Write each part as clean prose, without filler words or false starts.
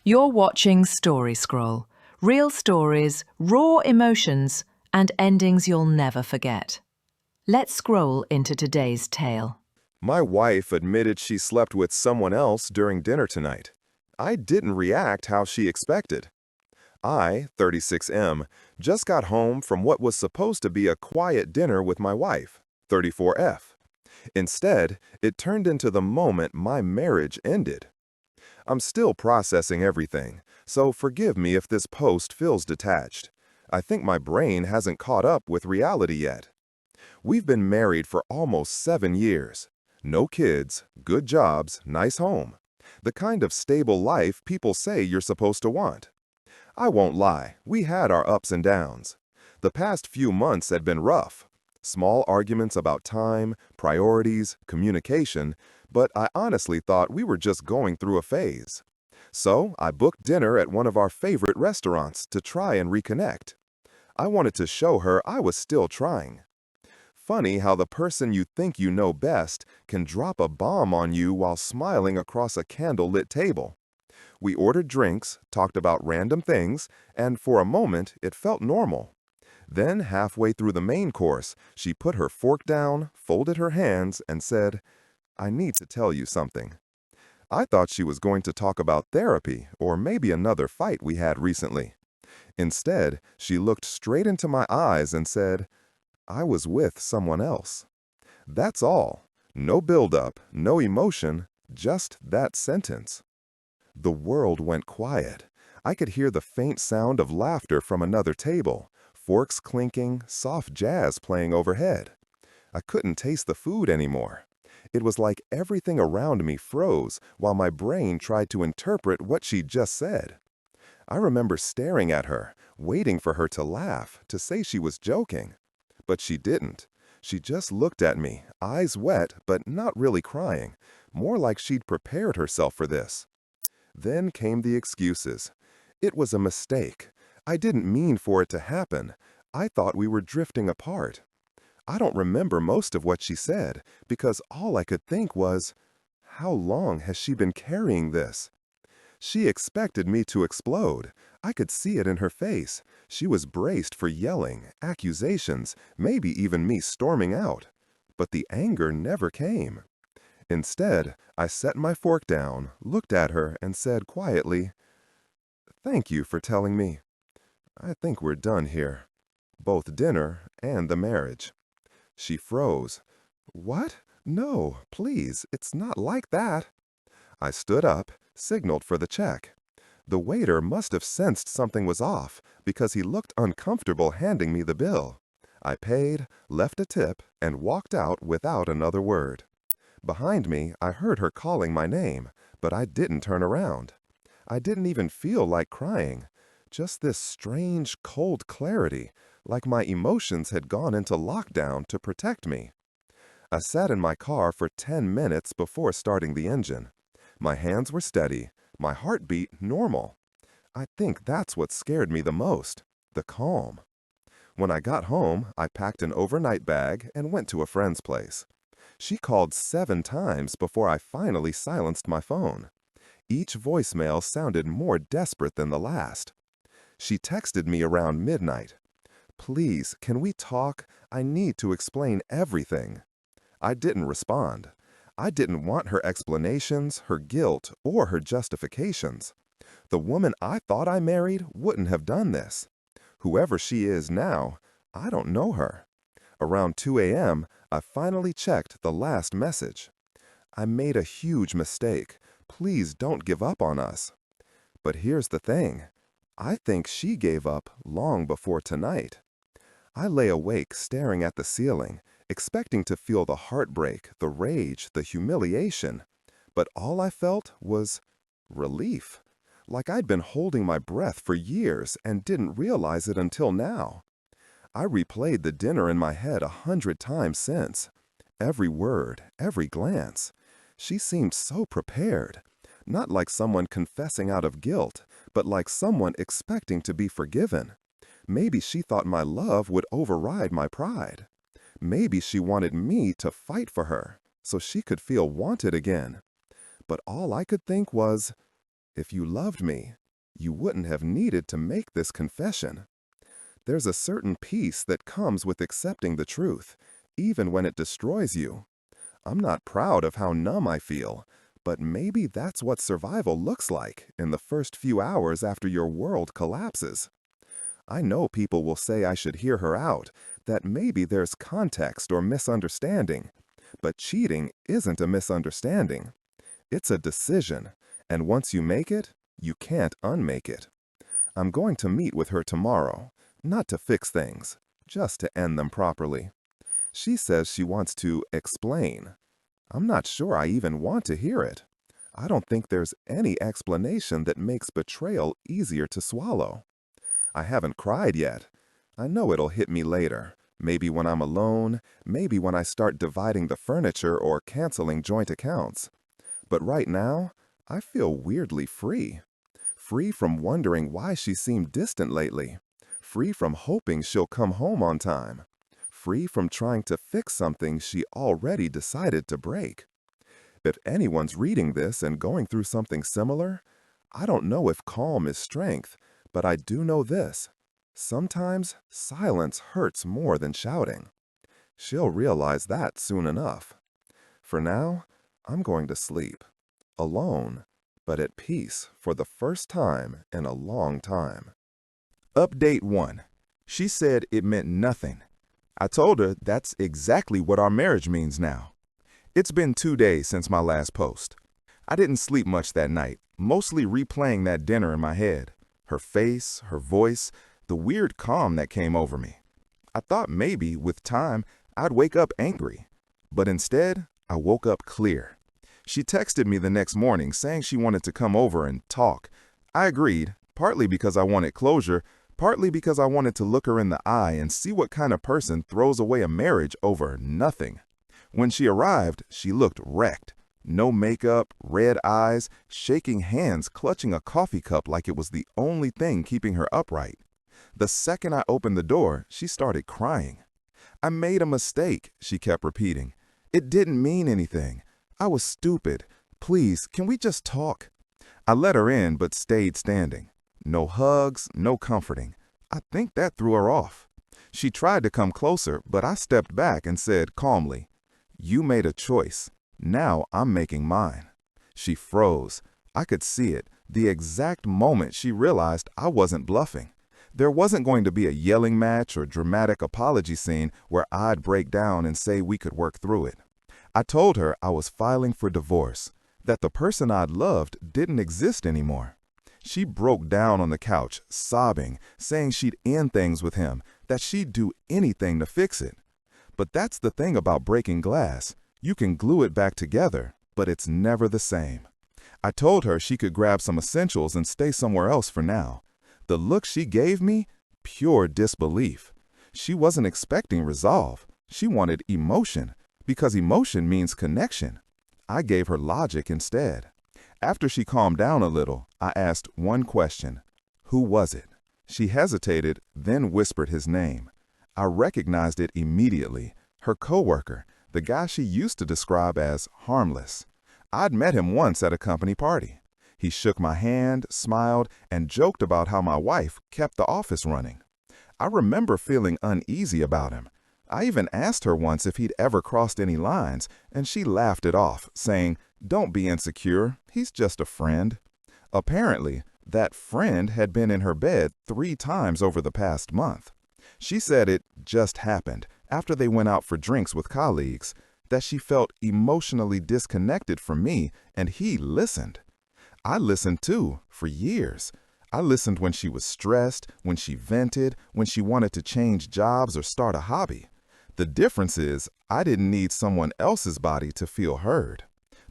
You're watching Story Scroll. Real stories, raw emotions, and endings you'll never forget. Let's scroll into today's tale. My wife admitted she slept with someone else during dinner tonight. I didn't react how she expected. I, 36M, just got home from what was supposed to be a quiet dinner with my wife, 34F. Instead, it turned into the moment my marriage ended. I'm still processing everything, so forgive me if this post feels detached. I think my brain hasn't caught up with reality yet. We've been married for almost 7 years. No kids, good jobs, nice home. The kind of stable life people say you're supposed to want. I won't lie, we had our ups and downs. The past few months had been rough. Small arguments about time, priorities, communication, but I honestly thought we were just going through a phase. So I booked dinner at one of our favorite restaurants to try and reconnect. I wanted to show her I was still trying. Funny how the person you think you know best can drop a bomb on you while smiling across a candlelit table. We ordered drinks, talked about random things, and for a moment it felt normal. Then, halfway through the main course, she put her fork down, folded her hands, and said, "I need to tell you something." I thought she was going to talk about therapy or maybe another fight we had recently. Instead, she looked straight into my eyes and said, "I was with someone else." That's all. No build-up, no emotion, just that sentence. The world went quiet. I could hear the faint sound of laughter from another table, forks clinking, soft jazz playing overhead. I couldn't taste the food anymore. It was like everything around me froze while my brain tried to interpret what she'd just said. I remember staring at her, waiting for her to laugh, to say she was joking. But she didn't. She just looked at me, eyes wet but not really crying, more like she'd prepared herself for this. Then came the excuses. It was a mistake. I didn't mean for it to happen. I thought we were drifting apart. I don't remember most of what she said because all I could think was, how long has she been carrying this? She expected me to explode. I could see it in her face. She was braced for yelling, accusations, maybe even me storming out. But the anger never came. Instead, I set my fork down, looked at her, and said quietly, "Thank you for telling me. I think we're done here. Both dinner and the marriage." She froze. "What? No, please, it's not like that." I stood up, signaled for the check. The waiter must have sensed something was off because he looked uncomfortable handing me the bill. I paid, left a tip, and walked out without another word. Behind me, I heard her calling my name, but I didn't turn around. I didn't even feel like crying. Just this strange, cold clarity, like my emotions had gone into lockdown to protect me. I sat in my car for 10 minutes before starting the engine. My hands were steady, my heartbeat normal. I think that's what scared me the most, the calm. When I got home, I packed an overnight bag and went to a friend's place. She called 7 times before I finally silenced my phone. Each voicemail sounded more desperate than the last. She texted me around midnight. "Please, can we talk? I need to explain everything." I didn't respond. I didn't want her explanations, her guilt, or her justifications. The woman I thought I married wouldn't have done this. Whoever she is now, I don't know her. Around 2 a.m., I finally checked the last message. "I made a huge mistake. Please don't give up on us." But here's the thing. I think she gave up long before tonight. I lay awake staring at the ceiling, expecting to feel the heartbreak, the rage, the humiliation. But all I felt was relief. Like I'd been holding my breath for years and didn't realize it until now. I replayed the dinner in my head 100 times since. Every word, every glance. She seemed so prepared. Not like someone confessing out of guilt, but like someone expecting to be forgiven. Maybe she thought my love would override my pride. Maybe she wanted me to fight for her, so she could feel wanted again. But all I could think was, If you loved me, you wouldn't have needed to make this confession. There's a certain peace that comes with accepting the truth, even when it destroys you. I'm not proud of how numb I feel, but maybe that's what survival looks like in the first few hours after your world collapses. I know people will say I should hear her out, that maybe there's context or misunderstanding. But cheating isn't a misunderstanding. It's a decision, and once you make it, you can't unmake it. I'm going to meet with her tomorrow, not to fix things, just to end them properly. She says she wants to explain. I'm not sure I even want to hear it. I don't think there's any explanation that makes betrayal easier to swallow. I haven't cried yet. I know it'll hit me later. Maybe when I'm alone, maybe when I start dividing the furniture or canceling joint accounts. But right now, I feel weirdly free. Free from wondering why she seemed distant lately. Free from hoping she'll come home on time. Free from trying to fix something she already decided to break. If anyone's reading this and going through something similar, I don't know if calm is strength, but I do know this. Sometimes silence hurts more than shouting. She'll realize that soon enough. For now, I'm going to sleep. Alone, but at peace for the first time in a long time. Update 1. She said it meant nothing. I told her that's exactly what our marriage means now. It's been 2 days since my last post. I didn't sleep much that night, mostly replaying that dinner in my head. Her face, her voice, the weird calm that came over me. I thought maybe, with time, I'd wake up angry. But instead, I woke up clear. She texted me the next morning saying she wanted to come over and talk. I agreed, partly because I wanted closure, partly because I wanted to look her in the eye and see what kind of person throws away a marriage over nothing. When she arrived, she looked wrecked. No makeup, red eyes, shaking hands, clutching a coffee cup like it was the only thing keeping her upright. The second I opened the door, she started crying. "I made a mistake," she kept repeating. "It didn't mean anything. I was stupid. Please, can we just talk?" I let her in but stayed standing. No hugs, no comforting. I think that threw her off. She tried to come closer, but I stepped back and said calmly, "You made a choice. Now I'm making mine." She froze. I could see it, the exact moment she realized I wasn't bluffing. There wasn't going to be a yelling match or dramatic apology scene where I'd break down and say we could work through it. I told her I was filing for divorce, that the person I'd loved didn't exist anymore. She broke down on the couch, sobbing, saying she'd end things with him, that she'd do anything to fix it. But that's the thing about breaking glass. You can glue it back together, but it's never the same. I told her she could grab some essentials and stay somewhere else for now. The look she gave me, pure disbelief. She wasn't expecting resolve. She wanted emotion, because emotion means connection. I gave her logic instead. After she calmed down a little, I asked one question. Who was it? She hesitated, then whispered his name. I recognized it immediately. Her coworker, the guy she used to describe as harmless. I'd met him once at a company party. He shook my hand, smiled, and joked about how my wife kept the office running. I remember feeling uneasy about him. I even asked her once if he'd ever crossed any lines, and she laughed it off, saying, "Don't be insecure, he's just a friend." Apparently, that friend had been in her bed 3 times over the past month. She said it just happened after they went out for drinks with colleagues, that she felt emotionally disconnected from me, and he listened. I listened too, for years. I listened when she was stressed, when she vented, when she wanted to change jobs or start a hobby. The difference is, I didn't need someone else's body to feel heard.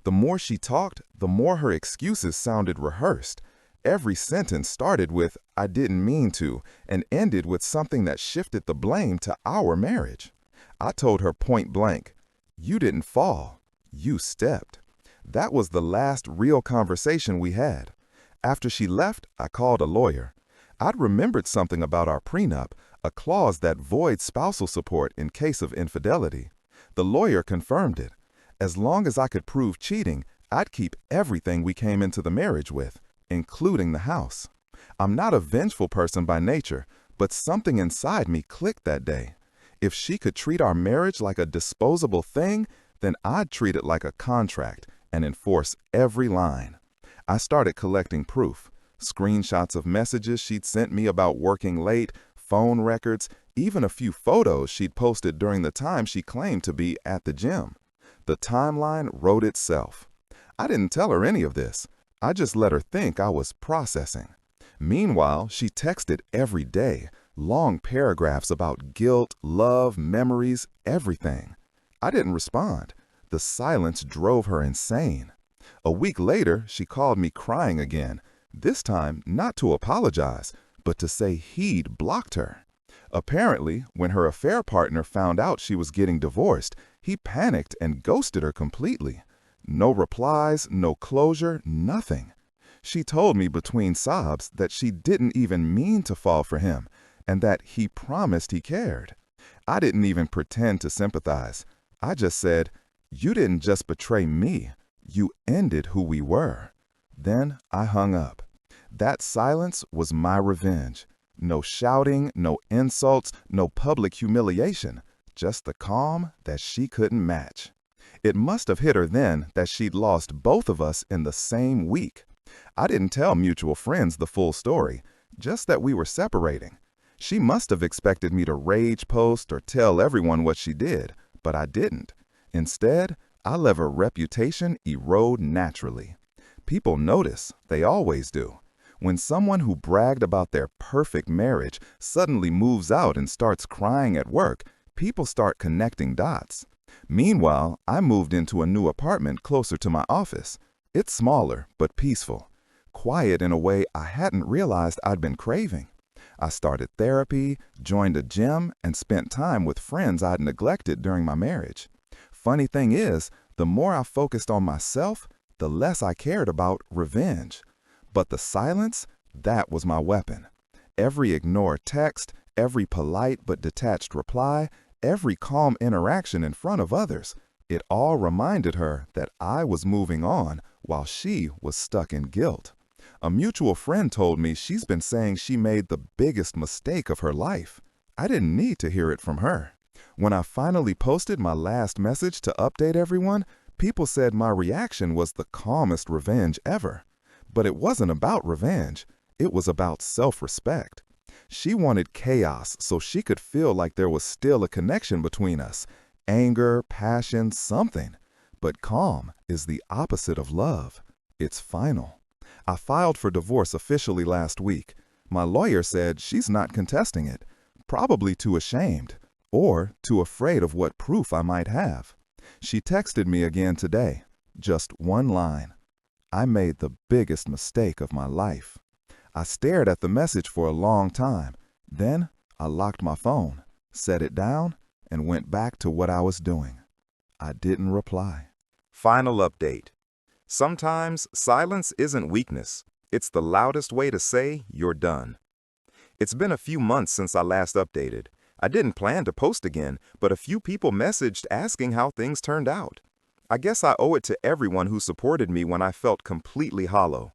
The more she talked, the more her excuses sounded rehearsed. Every sentence started with, "I didn't mean to," and ended with something that shifted the blame to our marriage. I told her point blank, "You didn't fall, you stepped." That was the last real conversation we had. After she left, I called a lawyer. I'd remembered something about our prenup, a clause that voids spousal support in case of infidelity. The lawyer confirmed it. As long as I could prove cheating, I'd keep everything we came into the marriage with, including the house. I'm not a vengeful person by nature, but something inside me clicked that day. If she could treat our marriage like a disposable thing, then I'd treat it like a contract and enforce every line. I started collecting proof, screenshots of messages she'd sent me about working late, phone records, even a few photos she'd posted during the time she claimed to be at the gym. The timeline wrote itself. I didn't tell her any of this. I just let her think I was processing. Meanwhile, she texted every day, long paragraphs about guilt, love, memories, everything. I didn't respond. The silence drove her insane. A week later, she called me crying again, this time not to apologize, but to say he'd blocked her. Apparently, when her affair partner found out she was getting divorced, he panicked and ghosted her completely. No replies, no closure, nothing. She told me between sobs that she didn't even mean to fall for him and that he promised he cared. I didn't even pretend to sympathize. I just said, "You didn't just betray me, you ended who we were." Then I hung up. That silence was my revenge. No shouting, no insults, no public humiliation, just the calm that she couldn't match. It must have hit her then that she'd lost both of us in the same week. I didn't tell mutual friends the full story, just that we were separating. She must have expected me to rage post or tell everyone what she did, but I didn't. Instead, I let her reputation erode naturally. People notice, they always do. When someone who bragged about their perfect marriage suddenly moves out and starts crying at work, people start connecting dots. Meanwhile, I moved into a new apartment closer to my office. It's smaller, but peaceful. Quiet in a way I hadn't realized I'd been craving. I started therapy, joined a gym, and spent time with friends I'd neglected during my marriage. Funny thing is, the more I focused on myself, the less I cared about revenge. But the silence, that was my weapon. Every ignored text, every polite but detached reply, every calm interaction in front of others, it all reminded her that I was moving on while she was stuck in guilt. A mutual friend told me she's been saying she made the biggest mistake of her life. I didn't need to hear it from her. When I finally posted my last message to update everyone, people said my reaction was the calmest revenge ever. But it wasn't about revenge. It was about self-respect. She wanted chaos so she could feel like there was still a connection between us. Anger, passion, something. But calm is the opposite of love. It's final. I filed for divorce officially last week. My lawyer said she's not contesting it, probably too ashamed, or too afraid of what proof I might have. She texted me again today, just one line. I made the biggest mistake of my life. I stared at the message for a long time. Then I locked my phone, set it down, and went back to what I was doing. I didn't reply. Final update. Sometimes silence isn't weakness. It's the loudest way to say you're done. It's been a few months since I last updated. I didn't plan to post again, but a few people messaged asking how things turned out. I guess I owe it to everyone who supported me when I felt completely hollow.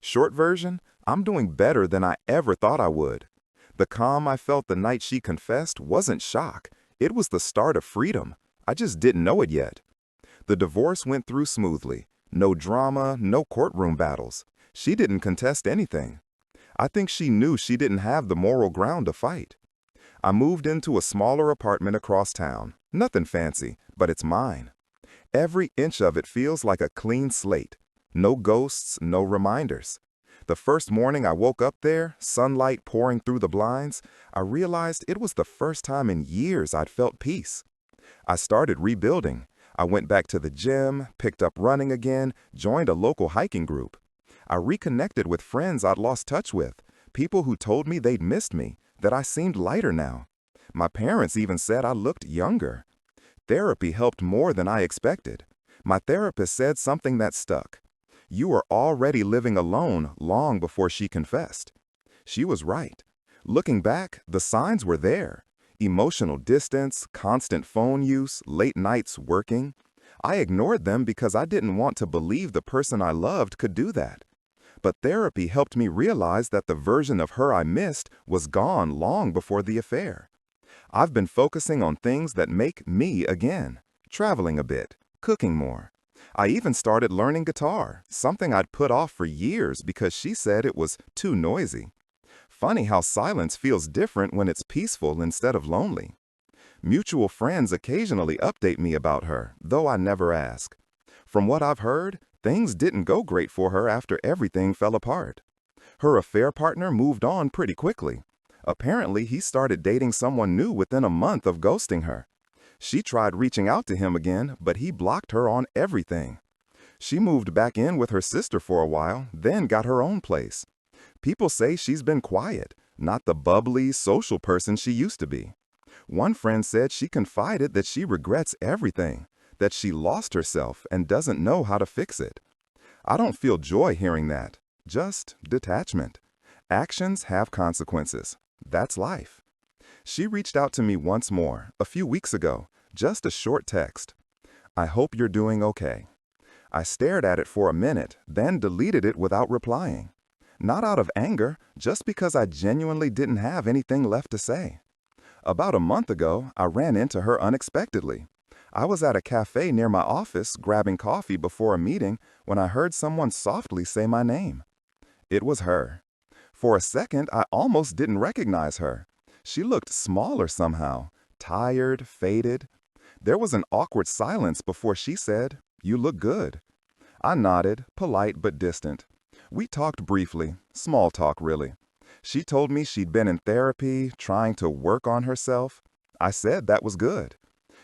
Short version, I'm doing better than I ever thought I would. The calm I felt the night she confessed wasn't shock. It was the start of freedom. I just didn't know it yet. The divorce went through smoothly. No drama, no courtroom battles. She didn't contest anything. I think she knew she didn't have the moral ground to fight. I moved into a smaller apartment across town. Nothing fancy, but it's mine. Every inch of it feels like a clean slate. No ghosts, no reminders. The first morning I woke up there, sunlight pouring through the blinds, I realized it was the first time in years I'd felt peace. I started rebuilding. I went back to the gym, picked up running again, joined a local hiking group. I reconnected with friends I'd lost touch with, people who told me they'd missed me, that I seemed lighter now. My parents even said I looked younger. Therapy helped more than I expected. My therapist said something that stuck. You were already living alone long before she confessed. She was right. Looking back, the signs were there. Emotional distance, constant phone use, late nights working. I ignored them because I didn't want to believe the person I loved could do that. But therapy helped me realize that the version of her I missed was gone long before the affair. I've been focusing on things that make me again, traveling a bit, cooking more. I even started learning guitar, something I'd put off for years because she said it was too noisy. Funny how silence feels different when it's peaceful instead of lonely. Mutual friends occasionally update me about her, though I never ask. From what I've heard, things didn't go great for her after everything fell apart. Her affair partner moved on pretty quickly. Apparently, he started dating someone new within a month of ghosting her. She tried reaching out to him again, but he blocked her on everything. She moved back in with her sister for a while, then got her own place. People say she's been quiet, not the bubbly, social person she used to be. One friend said she confided that she regrets everything, that she lost herself and doesn't know how to fix it. I don't feel joy hearing that, just detachment. Actions have consequences. That's life. She reached out to me once more, a few weeks ago, just a short text. I hope you're doing okay. I stared at it for a minute, then deleted it without replying. Not out of anger, just because I genuinely didn't have anything left to say. About a month ago, I ran into her unexpectedly. I was at a cafe near my office grabbing coffee before a meeting when I heard someone softly say my name. It was her. For a second, I almost didn't recognize her. She looked smaller somehow, tired, faded. There was an awkward silence before she said, "You look good." I nodded, polite but distant. We talked briefly, small talk really. She told me she'd been in therapy, trying to work on herself. I said that was good.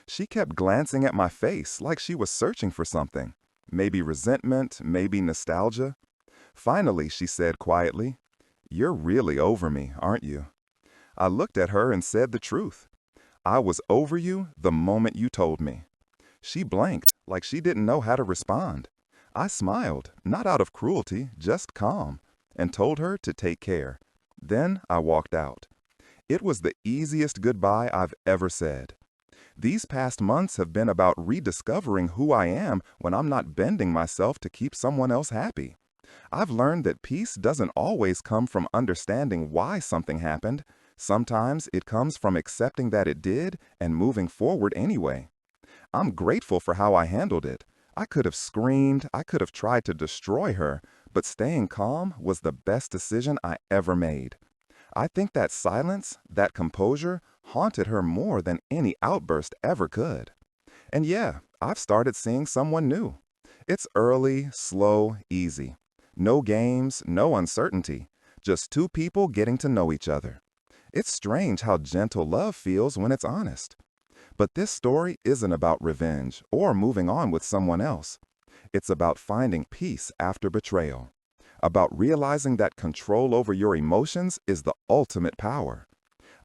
She kept glancing at my face like she was searching for something. Maybe resentment, maybe nostalgia. Finally, she said quietly, "You're really over me, aren't you?" I looked at her and said the truth. I was over you the moment you told me. She blanked, like she didn't know how to respond. I smiled, not out of cruelty, just calm, and told her to take care. Then I walked out. It was the easiest goodbye I've ever said. These past months have been about rediscovering who I am when I'm not bending myself to keep someone else happy. I've learned that peace doesn't always come from understanding why something happened. Sometimes it comes from accepting that it did and moving forward anyway. I'm grateful for how I handled it. I could have screamed, I could have tried to destroy her, but staying calm was the best decision I ever made. I think that silence, that composure, haunted her more than any outburst ever could. And yeah, I've started seeing someone new. It's early, slow, easy. No games, no uncertainty. Just two people getting to know each other. It's strange how gentle love feels when it's honest. But this story isn't about revenge or moving on with someone else. It's about finding peace after betrayal. About realizing that control over your emotions is the ultimate power.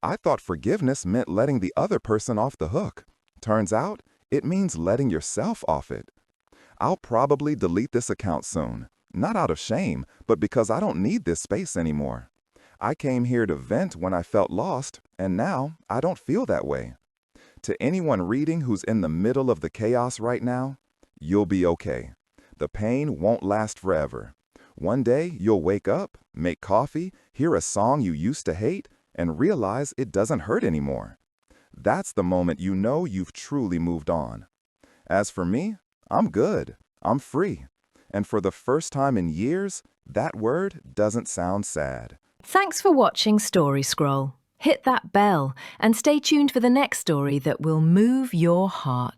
I thought forgiveness meant letting the other person off the hook. Turns out, it means letting yourself off it. I'll probably delete this account soon. Not out of shame, but because I don't need this space anymore. I came here to vent when I felt lost, and now I don't feel that way. To anyone reading who's in the middle of the chaos right now, you'll be okay. The pain won't last forever. One day, you'll wake up, make coffee, hear a song you used to hate, and realize it doesn't hurt anymore. That's the moment you know you've truly moved on. As for me, I'm good. I'm free. And for the first time in years, that word doesn't sound sad. Thanks for watching Story Scroll. Hit that bell and stay tuned for the next story that will move your heart.